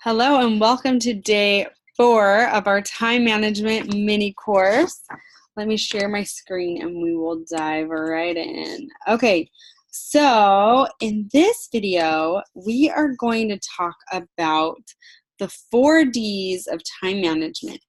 Hello and welcome to day 4 of our time management mini course. Let me share my screen and we will dive right in. Okay, so in this video, we are going to talk about the 4 Ds of time management.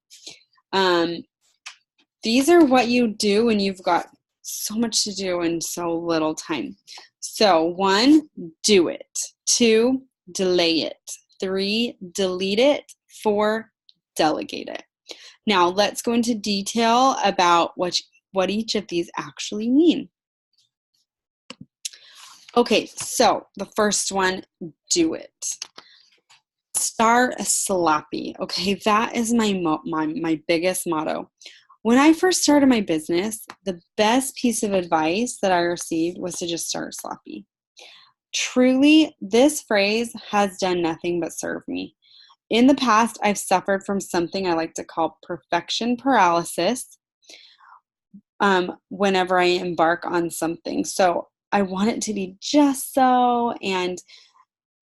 These are what you do when you've got so much to do in so little time. So 1, do it. 2, delay it. 3, delete it. 4, delegate it. Now let's go into detail about what each of these actually mean. Okay, so the first one, do it. Start sloppy. Okay, that is my biggest motto. When I first started my business, the best piece of advice that I received was to just start sloppy. Truly, this phrase has done nothing but serve me. In the past, I've suffered from something I like to call perfection paralysis whenever I embark on something. So I want it to be just so, and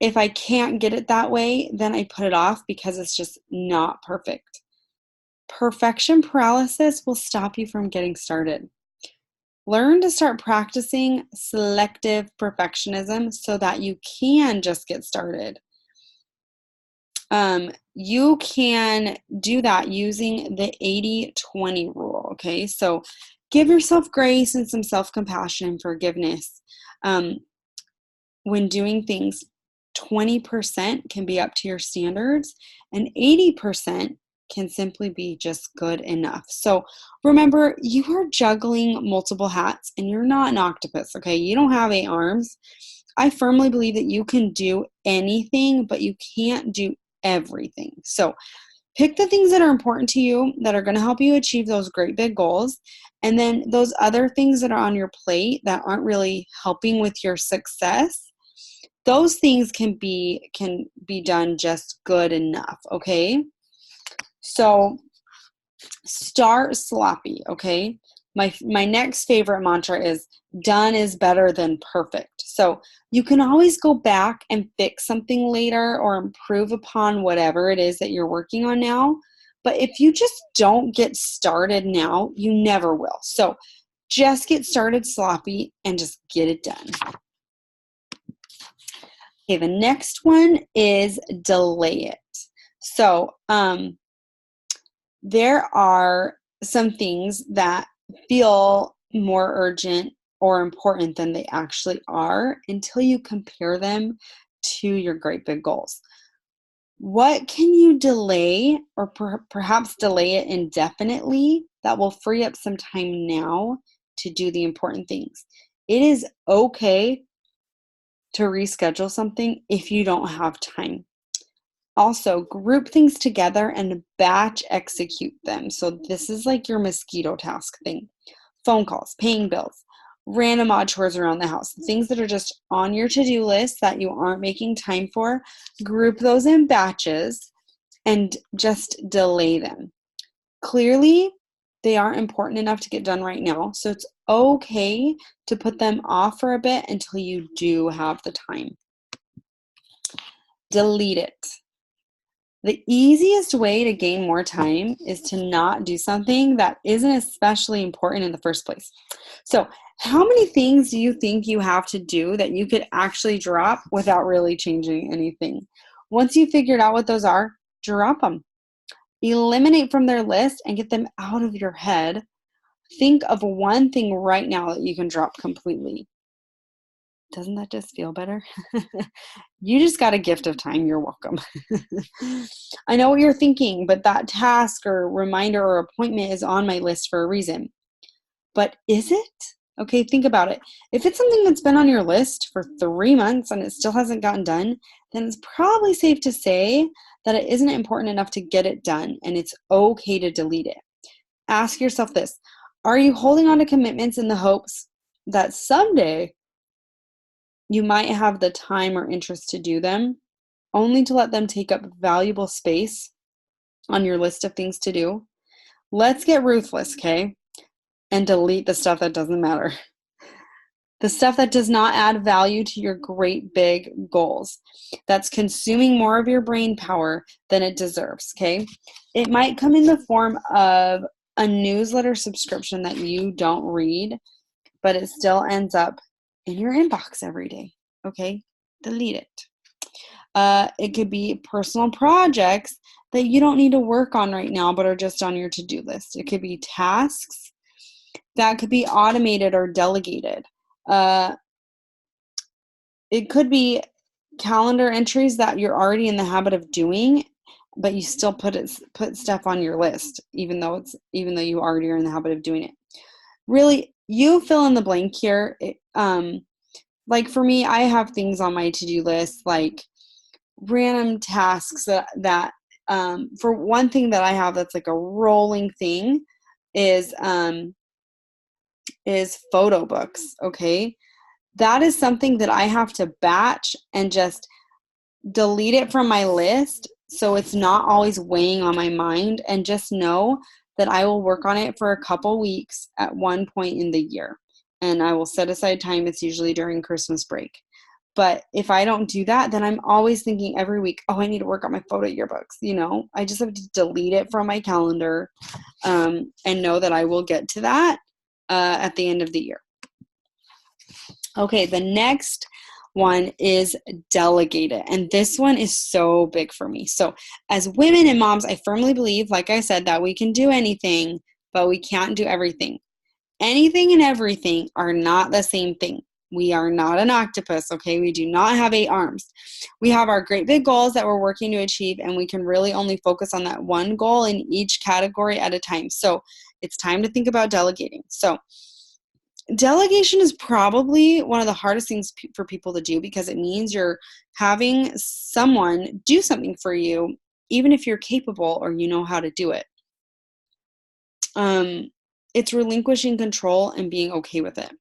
if I can't get it that way, then I put it off because it's just not perfect. Perfection paralysis will stop you from getting started. Learn to start practicing selective perfectionism so that you can just get started. You can do that using the 80-20 rule, okay? So give yourself grace and some self-compassion and forgiveness. When doing things, 20% can be up to your standards and 80% can simply be just good enough. So remember, you are juggling multiple hats and you're not an octopus, okay? You don't have 8 arms. I firmly believe that you can do anything, but you can't do everything. So pick the things that are important to you that are going to help you achieve those great big goals. And then those other things that are on your plate that aren't really helping with your success, those things can be done just good enough, okay? So start sloppy, okay? My next favorite mantra is done is better than perfect. So you can always go back and fix something later or improve upon whatever it is that you're working on now. But if you just don't get started now, you never will. So just get started sloppy and just get it done. Okay, the next one is delay it. So there are some things that feel more urgent or important than they actually are until you compare them to your great big goals. What can you delay or perhaps delay it indefinitely that will free up some time now to do the important things? It is okay to reschedule something if you don't have time. Also, group things together and batch execute them. So this is like your mosquito task thing. Phone calls, paying bills, random odd chores around the house, things that are just on your to-do list that you aren't making time for, group those in batches and just delay them. Clearly, they aren't important enough to get done right now, so it's okay to put them off for a bit until you do have the time. Delete it. The easiest way to gain more time is to not do something that isn't especially important in the first place. So, how many things do you think you have to do that you could actually drop without really changing anything? Once you figured out what those are, drop them. Eliminate from their list and get them out of your head. Think of one thing right now that you can drop completely. Doesn't that just feel better? You just got a gift of time. You're welcome. I know what you're thinking, but that task or reminder or appointment is on my list for a reason. But is it? Okay, think about it. If it's something that's been on your list for 3 months and it still hasn't gotten done, then it's probably safe to say that it isn't important enough to get it done, and it's okay to delete it. Ask yourself this: are you holding on to commitments in the hopes that someday you might have the time or interest to do them, only to let them take up valuable space on your list of things to do? Let's get ruthless, okay? And delete the stuff that doesn't matter. The stuff that does not add value to your great big goals. That's consuming more of your brain power than it deserves, okay? It might come in the form of a newsletter subscription that you don't read, but it still ends up in your inbox every day, okay? Delete it. It could be personal projects that you don't need to work on right now, but are just on your to-do list. It could be tasks that could be automated or delegated. It could be calendar entries that you're already in the habit of doing, but you still put stuff on your list, even though you already are in the habit of doing it. Really, you fill in the blank here. Like for me, I have things on my to-do list, like random tasks that for one thing that I have that's like a rolling thing is photo books. Okay. That is something that I have to batch and just delete it from my list so it's not always weighing on my mind, and just know that I will work on it for a couple weeks at one point in the year. And I will set aside time. It's usually during Christmas break. But if I don't do that, then I'm always thinking every week, oh, I need to work on my photo yearbooks. I just have to delete it from my calendar and know that I will get to that at the end of the year. Okay, the next one is delegate it. And this one is so big for me. So as women and moms, I firmly believe, like I said, that we can do anything, but we can't do everything. Anything and everything are not the same thing. We are not an octopus, okay? We do not have 8 arms. We have our great big goals that we're working to achieve, and we can really only focus on that one goal in each category at a time. So it's time to think about delegating. So delegation is probably one of the hardest things for people to do, because it means you're having someone do something for you, even if you're capable or you know how to do it. It's relinquishing control and being okay with it.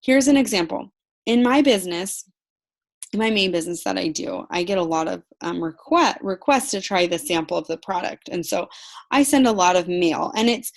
Here's an example. In my business, in my main business that I do, I get a lot of requests to try the sample of the product. And so I send a lot of mail, and it's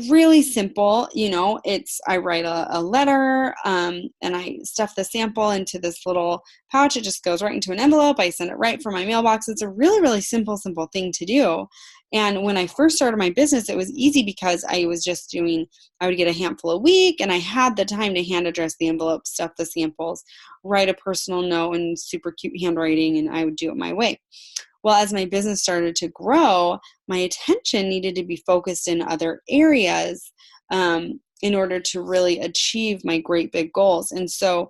really simple. I write a letter and I stuff the sample into this little pouch. It just goes right into an envelope. I send it right from my mailbox. It's a really, really simple thing to do. And when I first started my business, it was easy because I would get a handful a week, and I had the time to hand address the envelope, stuff the samples, write a personal note in super cute handwriting, and I would do it my way. Well, as my business started to grow, my attention needed to be focused in other areas in order to really achieve my great big goals. And so,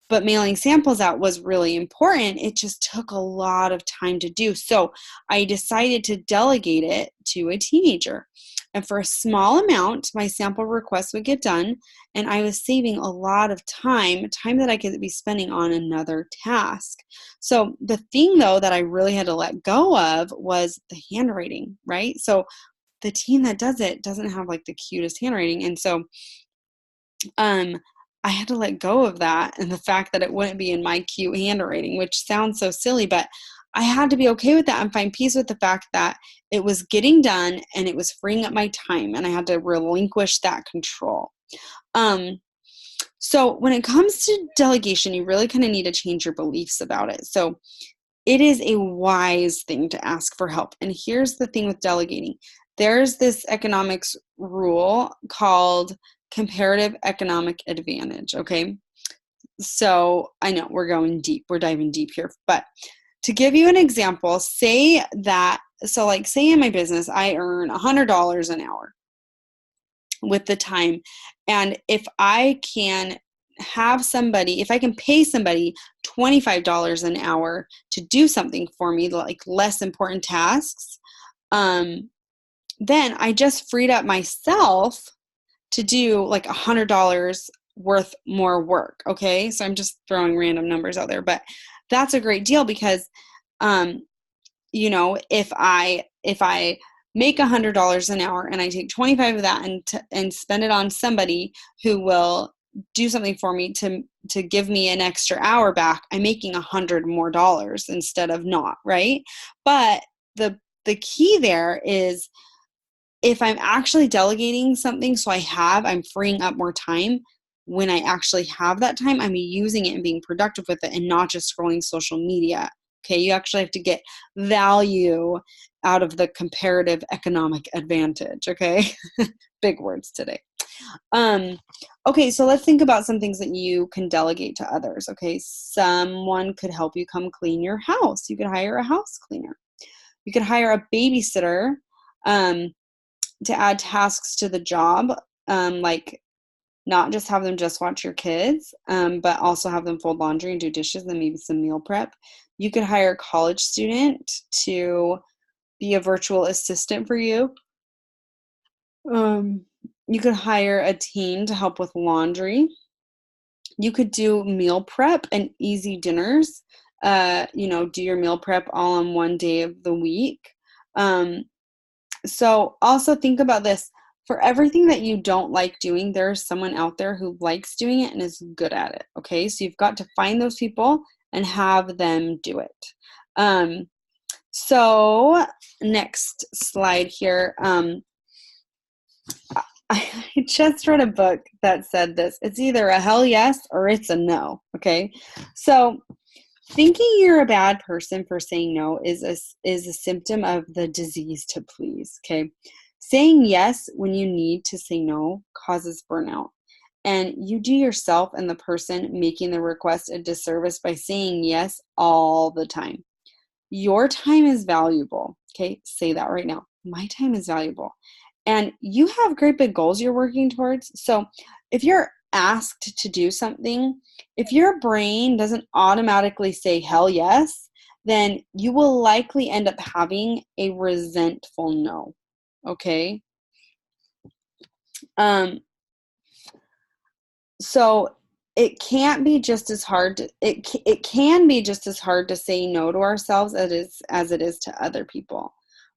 but mailing samples out was really important. It just took a lot of time to do. So I decided to delegate it to a teenager. And for a small amount, my sample requests would get done, and I was saving a lot of time that I could be spending on another task. So the thing, though, that I really had to let go of was the handwriting, right? So the team that does it doesn't have like the cutest handwriting. And so I had to let go of that, and the fact that it wouldn't be in my cute handwriting, which sounds so silly, but I had to be okay with that and find peace with the fact that it was getting done and it was freeing up my time, and I had to relinquish that control. So when it comes to delegation, you really kind of need to change your beliefs about it. So it is a wise thing to ask for help. And here's the thing with delegating. There's this economics rule called comparative economic advantage, okay? So I know we're diving deep here, but to give you an example, say in my business, I earn $100 an hour with the time. And if I can pay somebody $25 an hour to do something for me, like less important tasks, then I just freed up myself to do like $100 worth more work. Okay. So I'm just throwing random numbers out there, but that's a great deal because, if I make $100 an hour and I take 25 of that and spend it on somebody who will do something for me to give me an extra hour back, I'm making $100 more instead of not, right? But the key there is, if I'm actually delegating something, I'm freeing up more time, when I actually have that time, I'm using it and being productive with it and not just scrolling social media. Okay, you actually have to get value out of the comparative economic advantage. Okay, big words today. Okay, so let's think about some things that you can delegate to others. Okay, someone could help you come clean your house. You could hire a house cleaner. You could hire a babysitter to add tasks to the job, like not just have them just watch your kids, but also have them fold laundry and do dishes and maybe some meal prep. You could hire a college student to be a virtual assistant for you. You could hire a team to help with laundry. You could do meal prep and easy dinners. Do your meal prep all on one day of the week. So also think about this. For everything that you don't like doing, there's someone out there who likes doing it and is good at it. Okay, so you've got to find those people and have them do it. So next slide here. I just read a book that said this. It's either a hell yes or it's a no. Okay, so thinking you're a bad person for saying no is a symptom of the disease to please. Okay, saying yes when you need to say no causes burnout, and you do yourself and the person making the request a disservice by saying yes all the time. Your time is valuable. Okay, say that right now. My time is valuable. And you have great big goals you're working towards. So if you're asked to do something, if your brain doesn't automatically say hell yes, then you will likely end up having a resentful no. Okay? So it can't be just as hard to, it can be just as hard to say no to ourselves as it is to other people.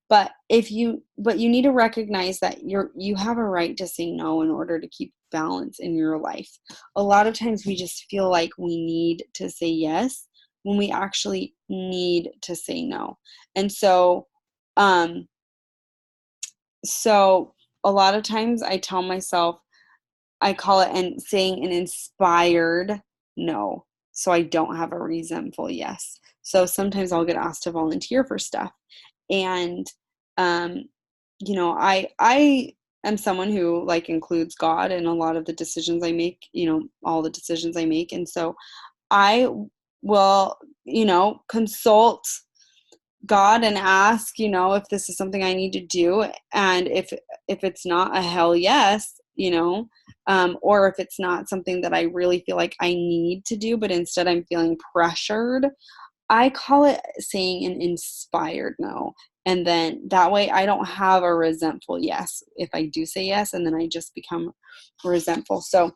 But you need to recognize that you have a right to say no in order to keep balance in your life. A lot of times we just feel like we need to say yes when we actually need to say no. And so a lot of times I tell myself, I call it saying an inspired no. So I don't have a resentful yes. So sometimes I'll get asked to volunteer for stuff. And, I am someone who like includes God in a lot of the decisions I make, all the decisions I make. And so I will, consult God and ask, if this is something I need to do. And if it's not a hell yes, or if it's not something that I really feel like I need to do, but instead I'm feeling pressured, I call it saying an inspired no. And then that way I don't have a resentful yes if I do say yes, and then I just become resentful. So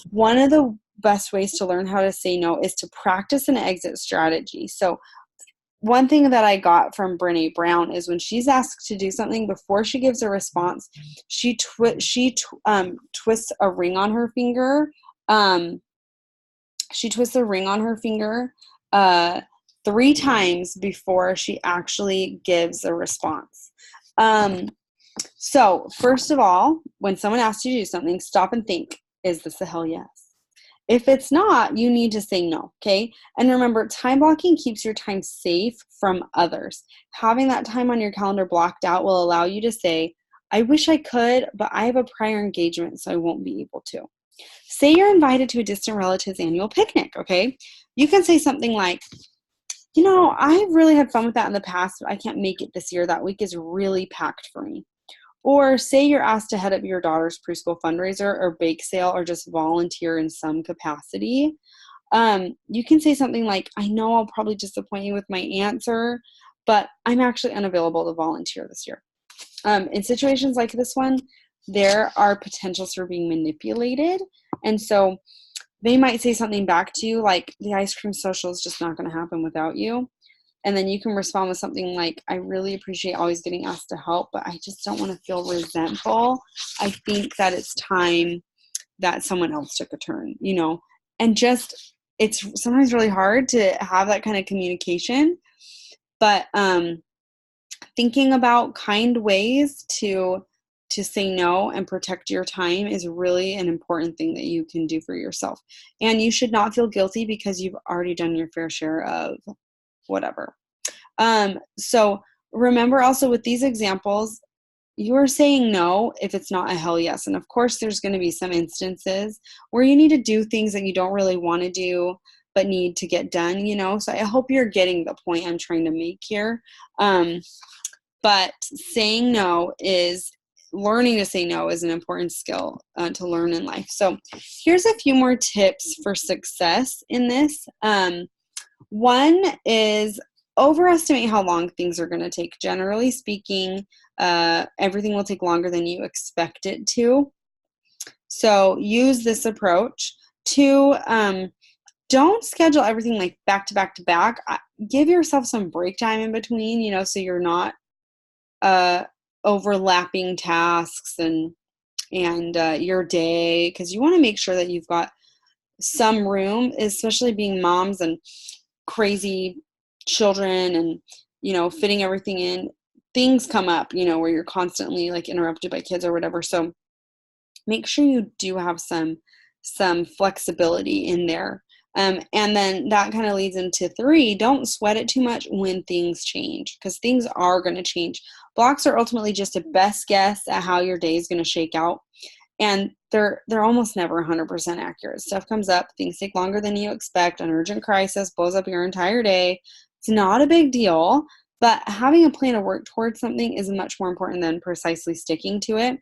one of the best ways to learn how to say no is to practice an exit strategy. So one thing that I got from Brené Brown is when she's asked to do something, before she gives a response, she twists a ring on her finger. She twists a ring on her finger 3 times before she actually gives a response. So first of all, when someone asks you to do something, stop and think, is this a hell yes? If it's not, you need to say no, okay? And remember, time blocking keeps your time safe from others. Having that time on your calendar blocked out will allow you to say, I wish I could, but I have a prior engagement, so I won't be able to. Say you're invited to a distant relative's annual picnic, okay? You can say something like, I've really had fun with that in the past, but I can't make it this year. That week is really packed for me. Or say you're asked to head up your daughter's preschool fundraiser or bake sale or just volunteer in some capacity. You can say something like, I know I'll probably disappoint you with my answer, but I'm actually unavailable to volunteer this year. In situations like this one, there are potentials for being manipulated. And so they might say something back to you like, the ice cream social is just not going to happen without you. And then you can respond with something like, I really appreciate always getting asked to help, but I just don't want to feel resentful. I think that it's time that someone else took a turn, and just, it's sometimes really hard to have that kind of communication, but thinking about kind ways to to say no and protect your time is really an important thing that you can do for yourself. And you should not feel guilty because you've already done your fair share of whatever. So remember also with these examples, you're saying no if it's not a hell yes. And of course, there's going to be some instances where you need to do things that you don't really want to do, but need to get done, So I hope you're getting the point I'm trying to make here. But learning to say no is an important skill to learn in life. So here's a few more tips for success in this. One is overestimate how long things are going to take. Generally speaking, everything will take longer than you expect it to. So use this approach. Two, don't schedule everything like back to back to back. Give yourself some break time in between, so you're not overlapping tasks and your day, because you want to make sure that you've got some room, especially being moms and crazy children and, fitting everything in. Things come up, where you're constantly like interrupted by kids or whatever. So make sure you do have some flexibility in there. And then that kind of leads into 3, don't sweat it too much when things change, because things are going to change. Blocks are ultimately just a best guess at how your day is going to shake out. And they're almost never 100% accurate. Stuff comes up, things take longer than you expect, an urgent crisis blows up your entire day. It's not a big deal, but having a plan to work towards something is much more important than precisely sticking to it.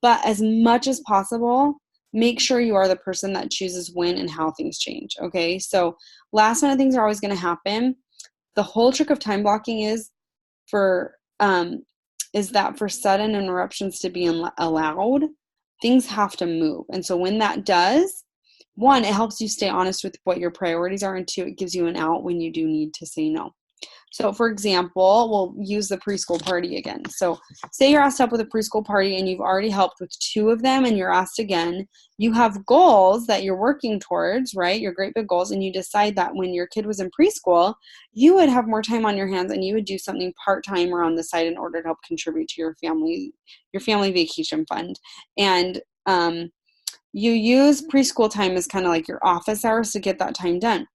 But as much as possible, make sure you are the person that chooses when and how things change, okay? So last minute things are always going to happen. The whole trick of time blocking is that for sudden interruptions to be allowed, things have to move. And so when that does, 1, it helps you stay honest with what your priorities are, and 2, it gives you an out when you do need to say no. So for example, we'll use the preschool party again. So say you're asked to help with a preschool party and you've already helped with 2 of them and you're asked again. You have goals that you're working towards, right? Your great big goals. And you decide that when your kid was in preschool, you would have more time on your hands and you would do something part-time or on the side in order to help contribute to your family vacation fund. And you use preschool time as kind of like your office hours to get that time done.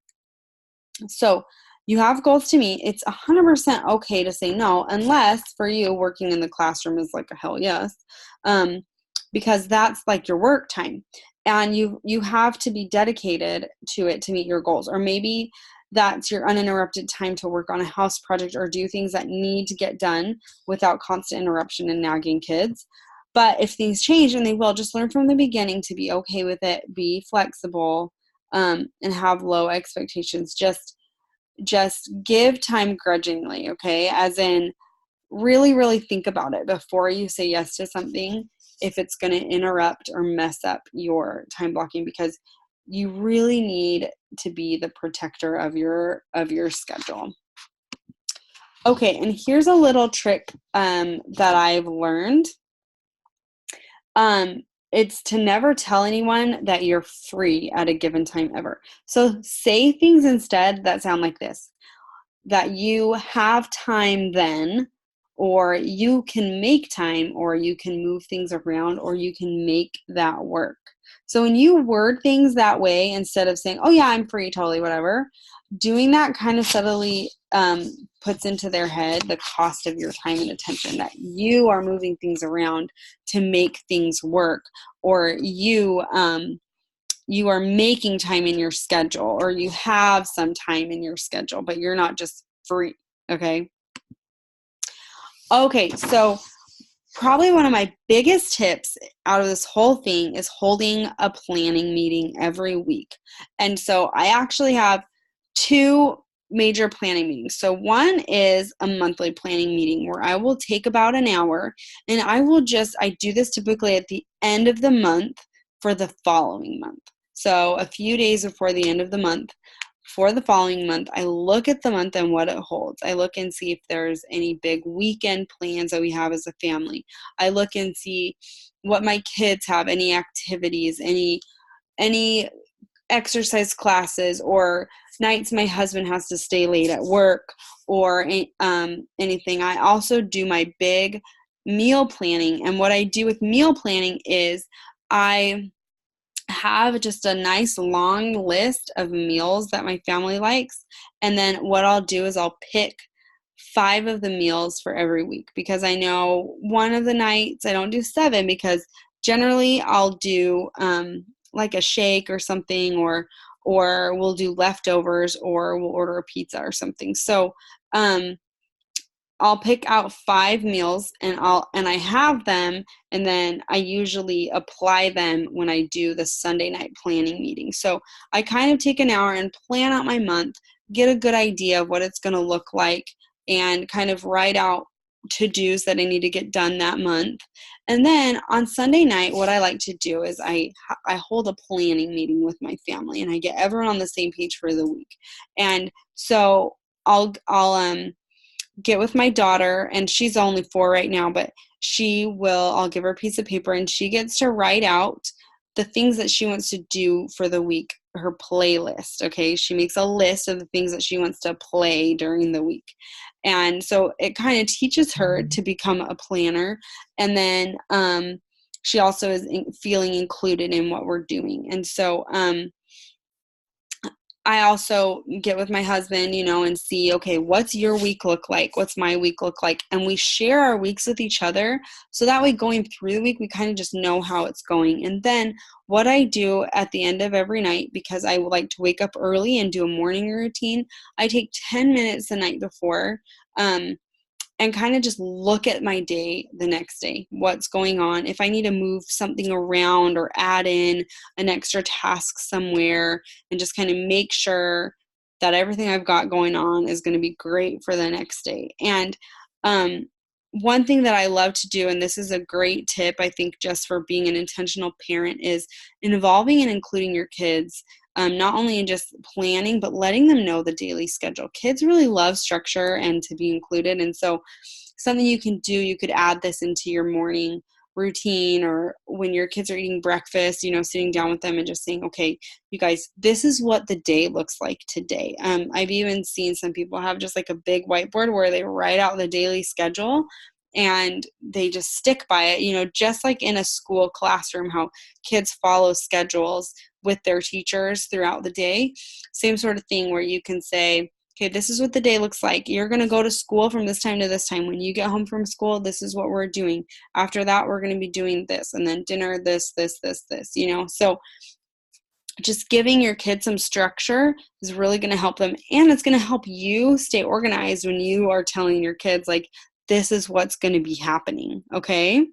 So you have goals to meet. It's 100% okay to say no, unless for you working in the classroom is like a hell yes, because that's like your work time, and you have to be dedicated to it to meet your goals. Or maybe that's your uninterrupted time to work on a house project or do things that need to get done without constant interruption and nagging kids. But if things change, and they will, just learn from the beginning to be okay with it, be flexible, and have low expectations. Just give time grudgingly, okay? As in, really, really think about it before you say yes to something, if it's going to interrupt or mess up your time blocking, because you really need to be the protector of your schedule. Okay, and here's a little trick that I've learned. It's to never tell anyone that you're free at a given time ever. So say things instead that sound like this: that you have time then, or you can make time, or you can move things around, or you can make that work. So when you word things that way, instead of saying, oh yeah, I'm free, totally, whatever, doing that kind of subtly puts into their head the cost of your time and attention, that you are moving things around to make things work, or you are making time in your schedule, or you have some time in your schedule, but you're not just free. Okay, so probably one of my biggest tips out of this whole thing is holding a planning meeting every week. And so I actually have 2 major planning meetings. So one is a monthly planning meeting where I will take about an hour, and I do this typically at the end of the month for the following month. So a few days before the end of the month, for the following month, I look at the month and what it holds. I look and see if there's any big weekend plans that we have as a family. I look and see what my kids have, any activities, any exercise classes, or nights my husband has to stay late at work, or anything. I also do my big meal planning. And what I do with meal planning is I have just a nice long list of meals that my family likes. And then what I'll do is I'll pick 5 of the meals for every week, because I know one of the nights I don't do 7, because generally I'll do like a shake or something, or we'll do leftovers, or we'll order a pizza or something. So I'll pick out 5 meals, and I have them, and then I usually apply them when I do the Sunday night planning meeting. So I kind of take an hour and plan out my month, get a good idea of what it's going to look like, and kind of write out to-dos that I need to get done that month. And then on Sunday night, what I like to do is I hold a planning meeting with my family, and I get everyone on the same page for the week. And so I'll get with my daughter, and she's only 4 right now, but I'll give her a piece of paper, and she gets to write out the things that she wants to do for the week, her playlist. Okay. She makes a list of the things that she wants to play during the week. And so it kind of teaches her to become a planner. And then, she also is feeling included in what we're doing. And so, I also get with my husband, and see, okay, what's your week look like? What's my week look like? And we share our weeks with each other. So that way, going through the week, we kind of just know how it's going. And then what I do at the end of every night, because I would like to wake up early and do a morning routine, I take 10 minutes the night before, and kind of just look at my day the next day, what's going on. If I need to move something around or add in an extra task somewhere, and just kind of make sure that everything I've got going on is going to be great for the next day. And one thing that I love to do, and this is a great tip, I think, just for being an intentional parent, is involving and including your kids, not only in just planning, but letting them know the daily schedule. Kids really love structure and to be included. And so something you can do, you could add this into your morning routine, or when your kids are eating breakfast, sitting down with them and just saying, okay, you guys, this is what the day looks like today. I've even seen some people have just like a big whiteboard where they write out the daily schedule, and they just stick by it, just like in a school classroom, how kids follow schedules with their teachers throughout the day. Same sort of thing, where you can say, okay, this is what the day looks like. You're going to go to school from this time to this time. When you get home from school, this is what we're doing. After that, we're going to be doing this, and then dinner, this. So just giving your kids some structure is really going to help them, and it's going to help you stay organized when you are telling your kids, like, this is what's going to be happening. Okay.